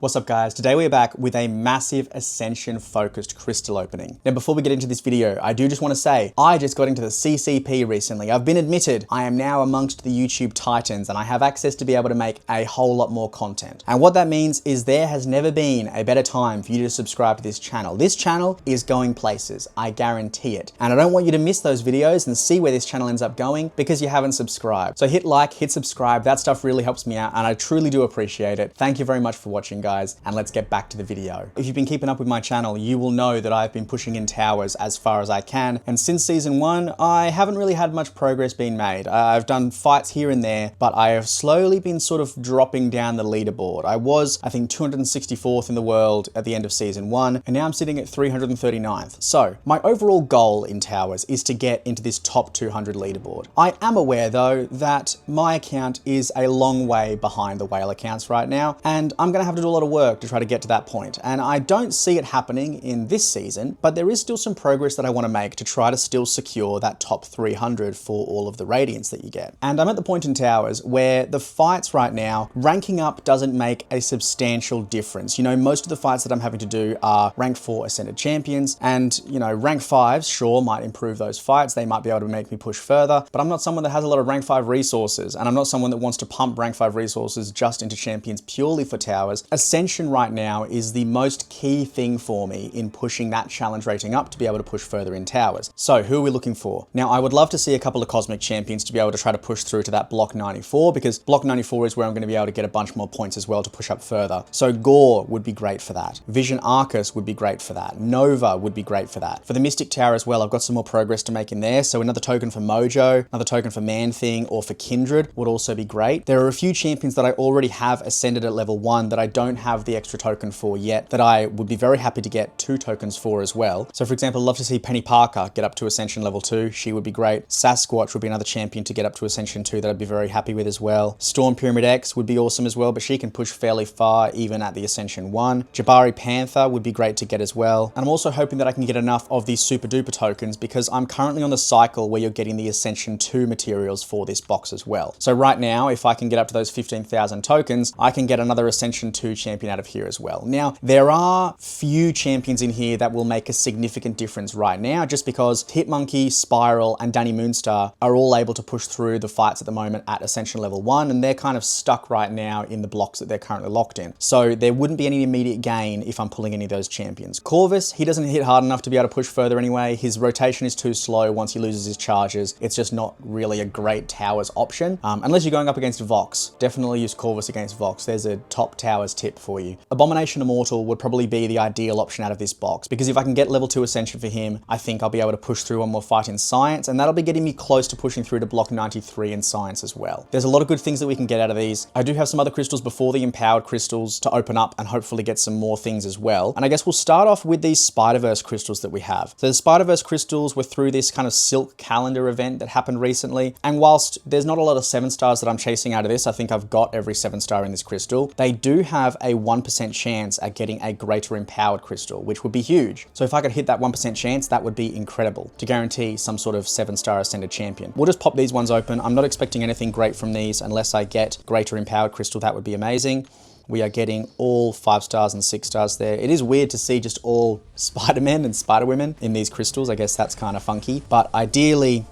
What's up guys? Today we're back with a massive Ascension focused crystal opening. Now before we get into this video, I do just want to say, I just got into the CCP recently. I've been admitted. I am now amongst the YouTube titans and I have access to be able to make a whole lot more content. And what that means is there has never been a better time for you to subscribe to this channel. This channel is going places, I guarantee it. And I don't want you to miss those videos and see where this channel ends up going because you haven't subscribed. So hit like, hit subscribe, that stuff really helps me out and I truly do appreciate it. Thank you very much for watching guys. And let's get back to the video. If you've been keeping up with my channel, you will know that I've been pushing in towers as far as I can. And since season 1, I haven't really had much progress being made. I've done fights here and there, but I have slowly been sort of dropping down the leaderboard. I was, I think, 264th in the world at the end of season 1, and now I'm sitting at 339th. So my overall goal in towers is to get into this top 200 leaderboard. I am aware though that my account is a long way behind the whale accounts right now, and I'm gonna have to do a lot of work to try to get to that point. And I don't see it happening in this season, but there is still some progress that I want to make to try to still secure that top 300 for all of the radiants that you get. And I'm at the point in towers where the fights right now, ranking up doesn't make a substantial difference. You know, most of the fights that I'm having to do are rank 4 ascended champions, and you know, rank 5s sure might improve those fights. They might be able to make me push further, but I'm not someone that has a lot of rank 5 resources, and I'm not someone that wants to pump rank 5 resources just into champions purely for towers. Ascension right now is the most key thing for me in pushing that challenge rating up to be able to push further in towers. So who are we looking for? Now I would love to see a couple of cosmic champions to be able to try to push through to that block 94, because block 94 is where I'm going to be able to get a bunch more points as well to push up further. So Gore would be great for that. Vision Arcus would be great for that. Nova would be great for that. For the Mystic Tower as well, I've got some more progress to make in there. So another token for Mojo, another token for Man Thing, or for Kindred would also be great. There are a few champions that I already have ascended at level 1 that I don't have the extra token for yet, that I would be very happy to get 2 tokens for as well. So for example, I'd love to see Penny Parker get up to Ascension level 2. She would be great. Sasquatch would be another champion to get up to Ascension 2 that I'd be very happy with as well. Storm Pyramid X would be awesome as well, but she can push fairly far even at the Ascension 1. Jabari Panther would be great to get as well. And I'm also hoping that I can get enough of these super duper tokens because I'm currently on the cycle where you're getting the Ascension 2 materials for this box as well. So right now, if I can get up to those 15,000 tokens, I can get another Ascension 2 champion out of here as well. Now, there are few champions in here that will make a significant difference right now, just because Hitmonkey, Spiral, and Danny Moonstar are all able to push through the fights at the moment at Ascension level 1, and they're kind of stuck right now in the blocks that they're currently locked in. So there wouldn't be any immediate gain if I'm pulling any of those champions. Corvus, he doesn't hit hard enough to be able to push further anyway. His rotation is too slow once he loses his charges. It's just not really a great towers option, unless you're going up against Vox. Definitely use Corvus against Vox. There's a top towers tip for you. Abomination Immortal would probably be the ideal option out of this box, because if I can get level 2 Ascension for him, I think I'll be able to push through one more fight in Science, and that'll be getting me close to pushing through to block 93 in Science as well. There's a lot of good things that we can get out of these. I do have some other crystals before the empowered crystals to open up and hopefully get some more things as well. And I guess we'll start off with these Spider-Verse crystals that we have. So the Spider-Verse crystals were through this kind of Silk calendar event that happened recently, and whilst there's not a lot of 7 stars that I'm chasing out of this, I think I've got every 7 star in this crystal, they do have a 1% chance at getting a greater empowered crystal, which would be huge. So if I could hit that 1% chance, that would be incredible to guarantee some sort of 7-star ascended champion. We'll just pop these ones open. I'm not expecting anything great from these unless I get greater empowered crystal. That would be amazing. We are getting all 5 stars and 6 stars there. It is weird to see just all Spider-Men and Spider-Women in these crystals. I guess that's kind of funky, but ideally,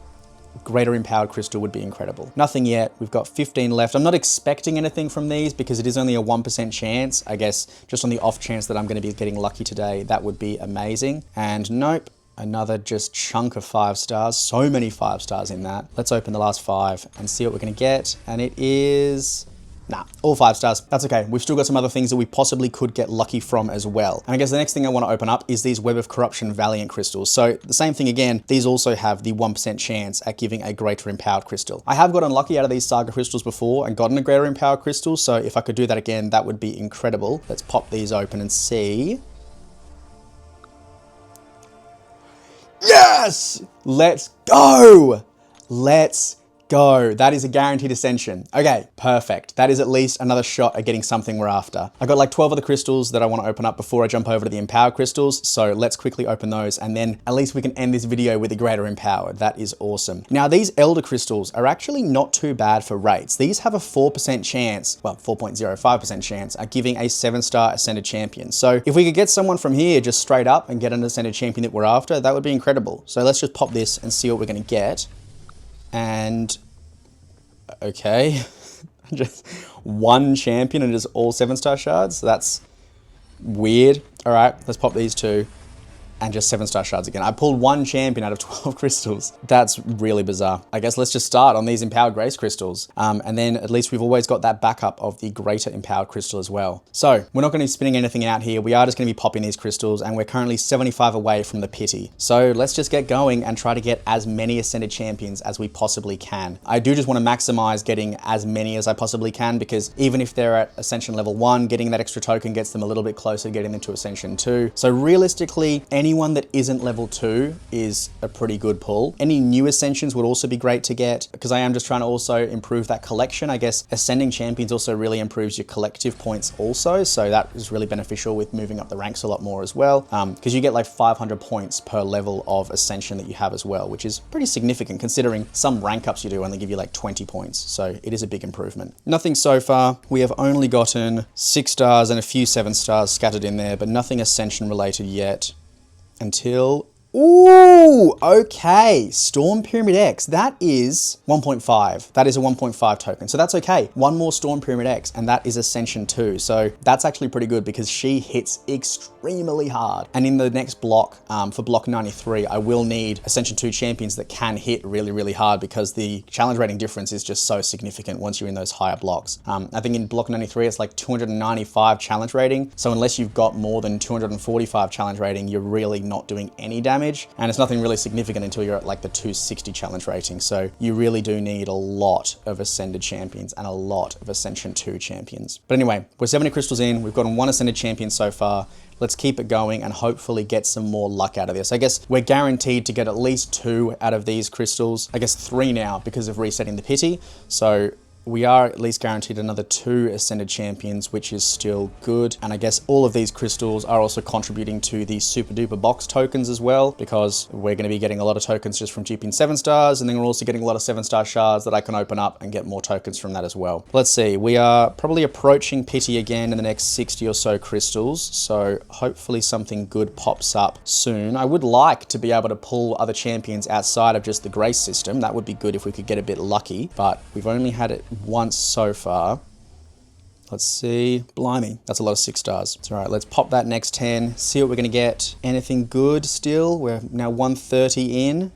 greater empowered crystal would be incredible. Nothing yet. We've got 15 left. I'm not expecting anything from these because it is only a 1% chance. I guess just on the off chance that I'm going to be getting lucky today, that would be amazing. And nope, another just chunk of 5 stars. So many 5 stars in that. Let's open the last 5 and see what we're going to get. And it is... nah, all 5 stars. That's okay. We've still got some other things that we possibly could get lucky from as well. And I guess the next thing I want to open up is these Web of Corruption Valiant crystals. So the same thing again, these also have the 1% chance at giving a greater empowered crystal. I have gotten lucky out of these Saga crystals before and gotten a greater empowered crystal. So if I could do that again, that would be incredible. Let's pop these open and see. Yes! Let's go! Let's go. That is a guaranteed Ascension. Okay, perfect. That is at least another shot at getting something we're after. I got like 12 other crystals that I want to open up before I jump over to the Empowered crystals. So let's quickly open those and then at least we can end this video with a greater Empowered. That is awesome. Now these Elder crystals are actually not too bad for rates. These have a 4% chance, well 4.05% chance at giving a 7-star Ascended champion. So if we could get someone from here just straight up and get an Ascended champion that we're after, that would be incredible. So let's just pop this and see what we're going to get. And okay, just one champion and just all 7-star shards. That's weird. All right, let's pop these two and just 7-star shards again. I pulled one champion out of 12 crystals. That's really bizarre. I guess let's just start on these Empowered Grace crystals. And then at least we've always got that backup of the greater Empowered crystal as well. So we're not going to be spinning anything out here. We are just going to be popping these crystals and we're currently 75 away from the pity. So let's just get going and try to get as many Ascended champions as we possibly can. I do just want to maximize getting as many as I possibly can because even if they're at Ascension level 1, getting that extra token gets them a little bit closer to getting them to Ascension 2. So realistically, anyone that isn't level 2 is a pretty good pull. Any new Ascensions would also be great to get because I am just trying to also improve that collection. I guess Ascending champions also really improves your collective points also. So that is really beneficial with moving up the ranks a lot more as well. Because you get like 500 points per level of Ascension that you have as well, which is pretty significant considering some rank ups you do only give you like 20 points. So it is a big improvement. Nothing so far. We have only gotten 6 stars and a few 7 stars scattered in there, but nothing Ascension related yet. Until, ooh, okay, Storm Pyramid X, that is 1.5. That is a 1.5 token, so that's okay. One more Storm Pyramid X, and that is Ascension 2. So that's actually pretty good because she hits extremely hard. And in the next block, for block 93, I will need Ascension 2 champions that can hit really, really hard because the challenge rating difference is just so significant once you're in those higher blocks. I think in block 93, it's like 295 challenge rating. So unless you've got more than 245 challenge rating, you're really not doing any damage. And it's nothing really significant until you're at like the 260 challenge rating. So you really do need a lot of Ascended champions and a lot of Ascension 2 champions. But anyway, we're 70 crystals in. We've gotten 1 Ascended champion so far. Let's keep it going and hopefully get some more luck out of this. I guess we're guaranteed to get at least 2 out of these crystals. I guess 3 now because of resetting the pity. So we are at least guaranteed another 2 Ascended champions, which is still good. And I guess all of these crystals are also contributing to the super duper box tokens as well, because we're going to be getting a lot of tokens just from GPing 7 stars. And then we're also getting a lot of 7-star shards that I can open up and get more tokens from that as well. Let's see, we are probably approaching pity again in the next 60 or so crystals. So hopefully something good pops up soon. I would like to be able to pull other champions outside of just the grace system. That would be good if we could get a bit lucky, but we've only had it once so far. Let's see. Blimey, that's a lot of 6 stars. It's all right, let's pop that next 10, see what we're gonna get. Anything good still? We're now 130 in.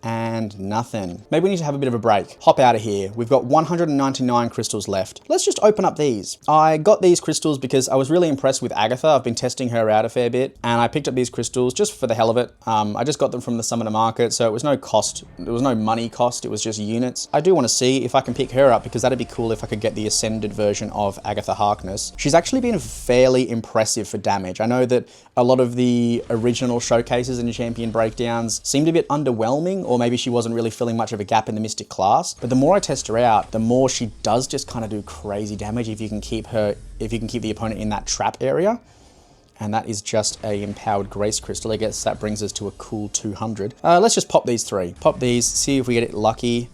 And nothing. Maybe we need to have a bit of a break. Hop out of here. We've got 199 crystals left. Let's just open up these. I got these crystals because I was really impressed with Agatha. I've been testing her out a fair bit and I picked up these crystals just for the hell of it. I just got them from the Summoner Market, so it was no cost. There was no money cost. It was just units. I do want to see if I can pick her up because that'd be cool if I could get the Ascended version of Agatha Harkness. She's actually been fairly impressive for damage. I know that a lot of the original showcases and champion breakdowns seemed a bit underwhelming, or maybe she wasn't really filling much of a gap in the Mystic class. But the more I test her out, the more she does just kind of do crazy damage if you can keep the opponent in that trap area. And that is just a Empowered Grace crystal. I guess that brings us to a cool 200. Let's just pop these 3. Pop these, see if we get it lucky.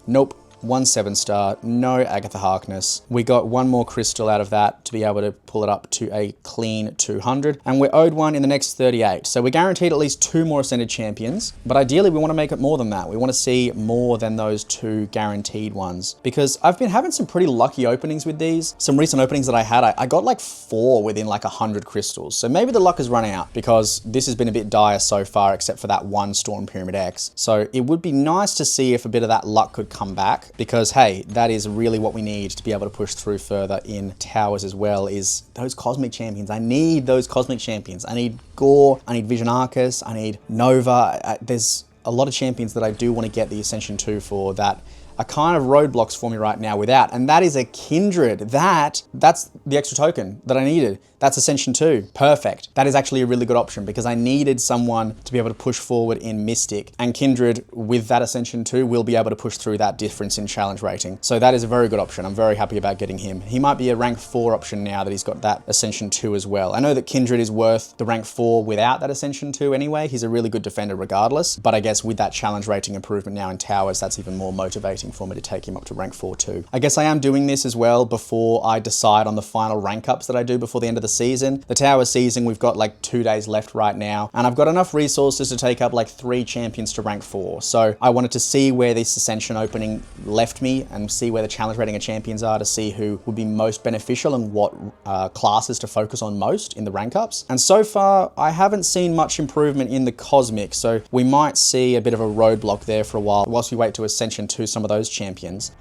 Nope. 1 7-star, no Agatha Harkness. We got 1 more crystal out of that to be able to pull it up to a clean 200. And we're owed 1 in the next 38. So we're guaranteed at least 2 more Ascended champions. But ideally, we want to make it more than that. We want to see more than those 2 guaranteed ones. Because I've been having some pretty lucky openings with these. Some recent openings that I had, I got like 4 within like 100 crystals. So maybe the luck has run out because this has been a bit dire so far, except for that 1 Storm Pyramid X. So it would be nice to see if a bit of that luck could come back. Because hey, that is really what we need to be able to push through further in towers as well, is those cosmic champions. I need those cosmic champions. I need Gore, I need Vision Arcus, I need Nova. There's a lot of champions that I do want to get the Ascension 2 for that are kind of roadblocks for me right now without, and that is a Kindred. That's the extra token that I needed. That's Ascension 2. Perfect. That is actually a really good option because I needed someone to be able to push forward in Mystic, and Kindred with that Ascension 2 will be able to push through that difference in challenge rating. So that is a very good option. I'm very happy about getting him. He might be a rank 4 option now that he's got that Ascension 2 as well. I know that Kindred is worth the rank 4 without that Ascension 2 anyway. He's a really good defender regardless, but I guess with that challenge rating improvement now in towers, that's even more motivating for me to take him up to rank 4 too. I guess I am doing this as well before I decide on the final rank ups that I do before the end of the season. The tower season, we've got like 2 days left right now, and I've got enough resources to take up like 3 champions to rank 4. So I wanted to see where this Ascension opening left me and see where the challenge rating of champions are to see who would be most beneficial and what classes to focus on most in the rank ups. And so far, I haven't seen much improvement in the Cosmic, so we might see a bit of a roadblock there for a while whilst we wait to Ascension to some of those champions.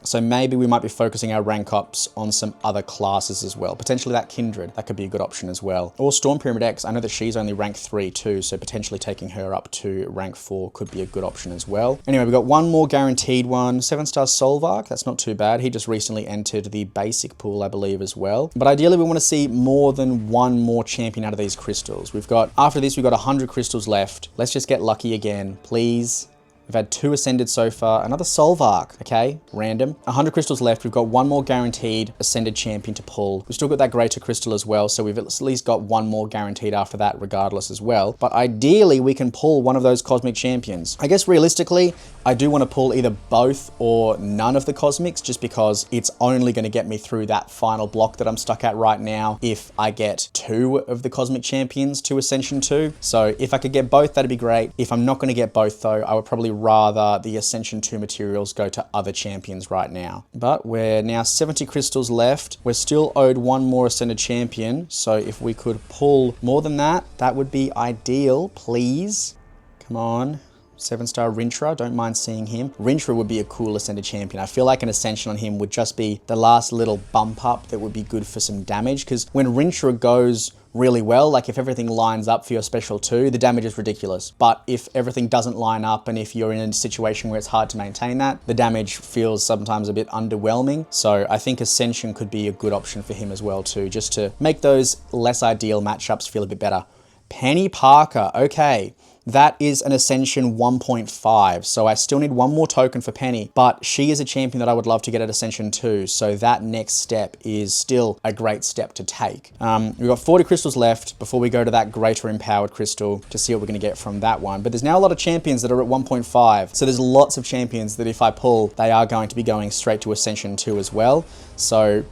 So maybe we might be focusing our rank ups on some other classes as well. Potentially that Kindred, that could be a good option as well. Or Storm Pyramid X, I know that she's only rank 3 too, so potentially taking her up to rank 4 could be a good option as well. Anyway, we've got one more guaranteed one, 7-star Solvark, that's not too bad. He just recently entered the basic pool, I believe, as well. But ideally we want to see more than one more champion out of these crystals. After this, we've got 100 crystals left. Let's just get lucky again, please. We've had 2 ascended so far. Another Solvark, okay, random. 100 crystals left. We've got 1 more guaranteed ascended champion to pull. We've still got that greater crystal as well, so we've at least got 1 more guaranteed after that regardless as well. But ideally, we can pull one of those cosmic champions. I guess realistically, I do want to pull either both or none of the cosmics just because it's only going to get me through that final block that I'm stuck at right now if I get 2 of the cosmic champions to Ascension 2. So if I could get both, that'd be great. If I'm not going to get both though, I would probably rather the Ascension 2 materials go to other champions right now. But we're now 70 crystals left. We're still owed 1 more ascended champion. So if we could pull more than that, that would be ideal, please. Come on. 7-star Rintra, don't mind seeing him. Rintra would be a cool ascended champion. I feel like an Ascension on him would just be the last little bump up that would be good for some damage, because when Rintra goes really well, like if everything lines up for your special 2, the damage is ridiculous. But if everything doesn't line up and if you're in a situation where it's hard to maintain that, the damage feels sometimes a bit underwhelming. So I think Ascension could be a good option for him as well too, just to make those less ideal matchups feel a bit better. Penny Parker, okay. That is an Ascension 1.5, so I still need 1 more token for Penny, but she is a champion that I would love to get at Ascension 2, so that next step is still a great step to take. We've got 40 crystals left before we go to that greater empowered crystal to see what we're going to get from that one, but there's now a lot of champions that are at 1.5, so there's lots of champions that if I pull, they are going to be going straight to Ascension 2 as well, so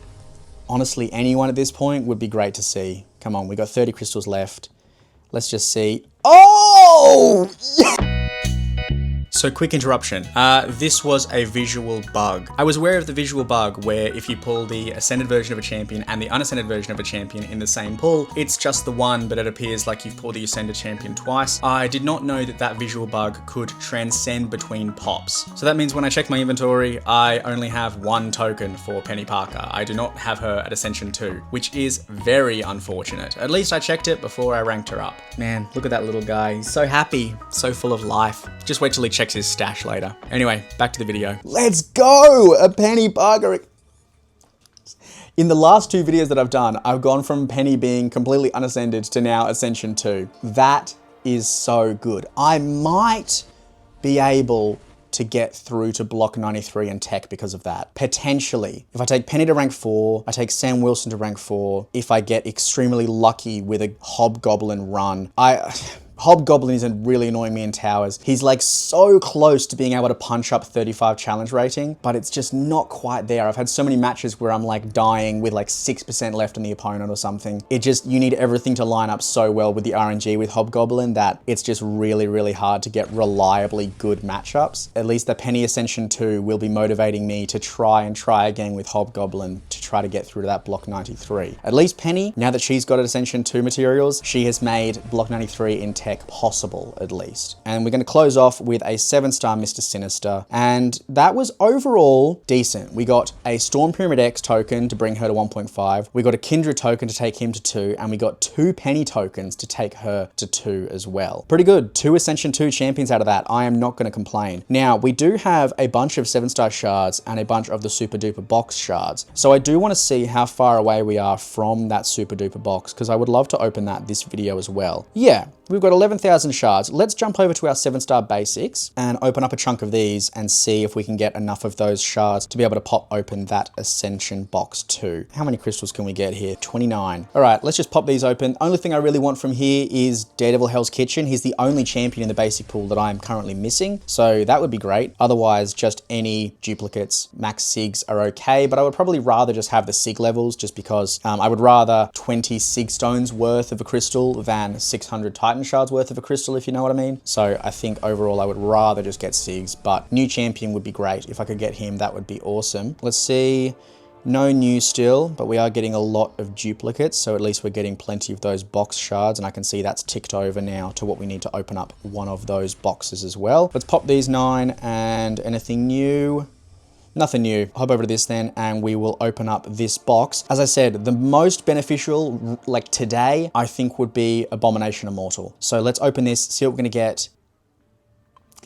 honestly, anyone at this point would be great to see. Come on, we got 30 crystals left. Let's just see. Oh! Yeah! So quick interruption. This was a visual bug. I was aware of the visual bug where if you pull the ascended version of a champion and the unascended version of a champion in the same pull, it's just the one, but it appears like you've pulled the ascended champion twice. I did not know that that visual bug could transcend between pops. So that means when I check my inventory, I only have 1 token for Penny Parker. I do not have her at Ascension 2, which is very unfortunate. At least I checked it before I ranked her up. Man, look at that little guy. He's so happy, so full of life. Just wait till he checks his stash later. Anyway, back to the video. Let's go! A Penny Parker. In the last 2 videos that I've done, I've gone from Penny being completely unascended to now Ascension 2. That is so good. I might be able to get through to block 93 and tech because of that. Potentially. If I take Penny to rank 4, I take Sam Wilson to rank 4, if I get extremely lucky with a Hobgoblin run, Hobgoblin isn't really annoying me in towers. He's like so close to being able to punch up 35 challenge rating, but it's just not quite there. I've had so many matches where I'm like dying with like 6% left on the opponent or something. You need everything to line up so well with the RNG with Hobgoblin that it's just really, really hard to get reliably good matchups. At least the Penny Ascension 2 will be motivating me to try again with Hobgoblin to try to get through to that block 93. At least Penny, now that she's got Ascension 2 materials, she has made block 93 in tech tech possible, at least. And we're going to close off with a 7-star Mr. Sinister. And that was overall decent. We got a Storm Pyramid X token to bring her to 1.5. We got a Kindred token to take him to 2. And we got 2 Penny tokens to take her to 2 as well. Pretty good. 2 Ascension 2 champions out of that. I am not going to complain. Now, we do have a bunch of 7-star shards and a bunch of the super duper box shards. So I do want to see how far away we are from that super duper box, because I would love to open that this video as well. Yeah, we've got 11,000 shards. Let's jump over to our 7-star basics and open up a chunk of these and see if we can get enough of those shards to be able to pop open that Ascension box too. How many crystals can we get here? 29. All right, let's just pop these open. Only thing I really want from here is Daredevil Hell's Kitchen. He's the only champion in the basic pool that I'm currently missing, so that would be great. Otherwise, just any duplicates, max SIGs are okay, but I would probably rather just have the SIG levels, just because I would rather 20 SIG stones worth of a crystal than 600 Titan shards worth of a crystal, if you know what I mean. So I think overall I would rather just get SIGs, but new champion would be great. If I could get him, that would be awesome. Let's see. No new still, but we are getting a lot of duplicates, so at least we're getting plenty of those box shards, and I can see that's ticked over now to what we need to open up one of those boxes as well. Let's pop these 9, and anything new? Nothing new. Hop over to this then, and we will open up this box. As I said, the most beneficial, like today, I think would be Abomination Immortal. So let's open this, see what we're gonna get.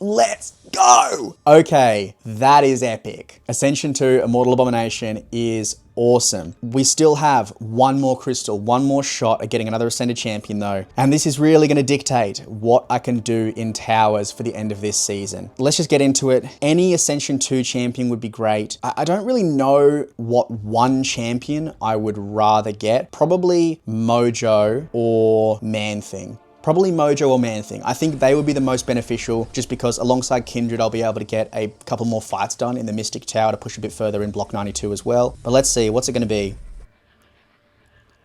Let's go! Okay, that is epic. Ascension 2 Immortal Abomination is awesome. We still have one more crystal, one more shot at getting another Ascended Champion though. And this is really going to dictate what I can do in towers for the end of this season. Let's just get into it. Any Ascension 2 champion would be great. I don't really know what one champion I would rather get. Probably Mojo or Man Thing. Probably Mojo or Man Thing. I think they would be the most beneficial, just because alongside Kindred, I'll be able to get a couple more fights done in the Mystic Tower to push a bit further in Block 92 as well. But let's see, what's it gonna be?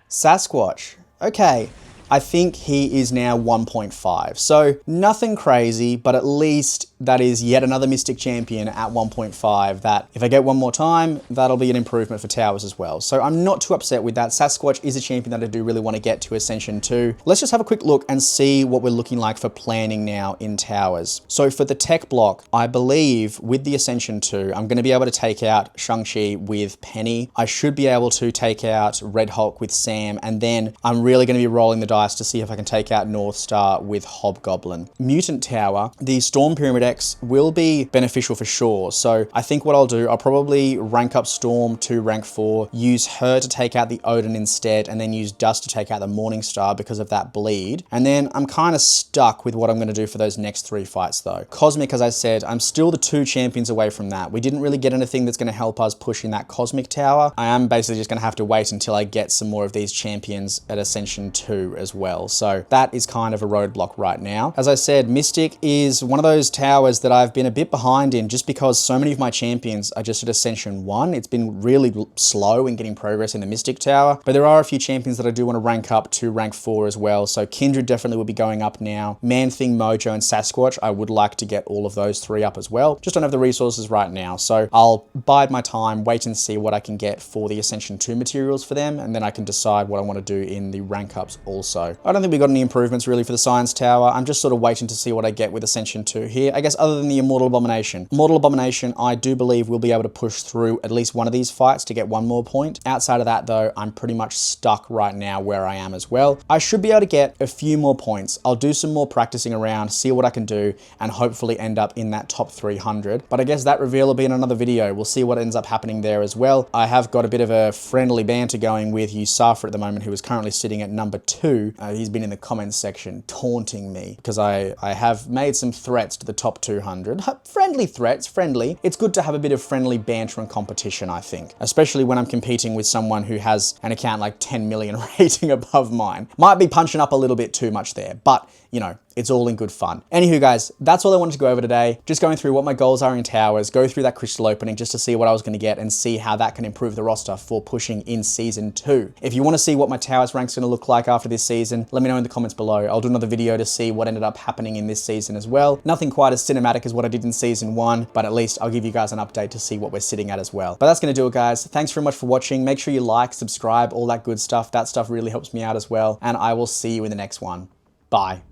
Sasquatch. Okay. I think he is now 1.5. So nothing crazy, but at least that is yet another Mystic Champion at 1.5 that if I get one more time, that'll be an improvement for towers as well. So I'm not too upset with that. Sasquatch is a champion that I do really want to get to Ascension 2. Let's just have a quick look and see what we're looking like for planning now in towers. So for the tech block, I believe with the Ascension 2, I'm going to be able to take out Shang-Chi with Penny. I should be able to take out Red Hulk with Sam, and then I'm really going to be rolling the dice to see if I can take out North Star with Hobgoblin. Mutant Tower, the Storm Pyramid X will be beneficial for sure. So I think what I'll do, I'll probably rank up Storm to rank 4, use her to take out the Odin instead, and then use Dust to take out the Morning Star because of that bleed. And then I'm kind of stuck with what I'm going to do for those next 3 fights though. Cosmic, as I said, I'm still the 2 champions away from that. We didn't really get anything that's going to help us push in that Cosmic Tower. I am basically just going to have to wait until I get some more of these champions at Ascension 2 as well. So that is kind of a roadblock right now. As I said, Mystic is one of those towers that I've been a bit behind in just because so many of my champions are just at Ascension 1. It's been really slow in getting progress in the Mystic Tower, but there are a few champions that I do want to rank up to rank 4 as well. So Kindred definitely will be going up now. Man Thing, Mojo, and Sasquatch, I would like to get all of those 3 up as well. Just don't have the resources right now. So I'll bide my time, wait and see what I can get for the Ascension 2 materials for them, and then I can decide what I want to do in the rank ups also. I don't think we got any improvements really for the Science Tower. I'm just sort of waiting to see what I get with Ascension 2 here. I guess other than the Immortal Abomination. Immortal Abomination, I do believe we'll be able to push through at least one of these fights to get one more point. Outside of that though, I'm pretty much stuck right now where I am as well. I should be able to get a few more points. I'll do some more practicing around, see what I can do, and hopefully end up in that top 300. But I guess that reveal will be in another video. We'll see what ends up happening there as well. I have got a bit of a friendly banter going with Usafa at the moment, who is currently sitting at number 2. He's been in the comments section taunting me because I have made some threats to the top 200. Friendly threats, friendly. It's good to have a bit of friendly banter and competition, I think, especially when I'm competing with someone who has an account like 10 million rating above mine. Might be punching up a little bit too much there, but you know, it's all in good fun. Anywho guys, that's all I wanted to go over today. Just going through what my goals are in towers, go through that crystal opening just to see what I was going to get and see how that can improve the roster for pushing in season 2. If you want to see what my towers rank's going to look like after this season, let me know in the comments below. I'll do another video to see what ended up happening in this season as well. Nothing quite as cinematic as what I did in season 1, but at least I'll give you guys an update to see what we're sitting at as well. But that's going to do it guys. Thanks very much for watching. Make sure you like, subscribe, all that good stuff. That stuff really helps me out as well. And I will see you in the next one. Bye.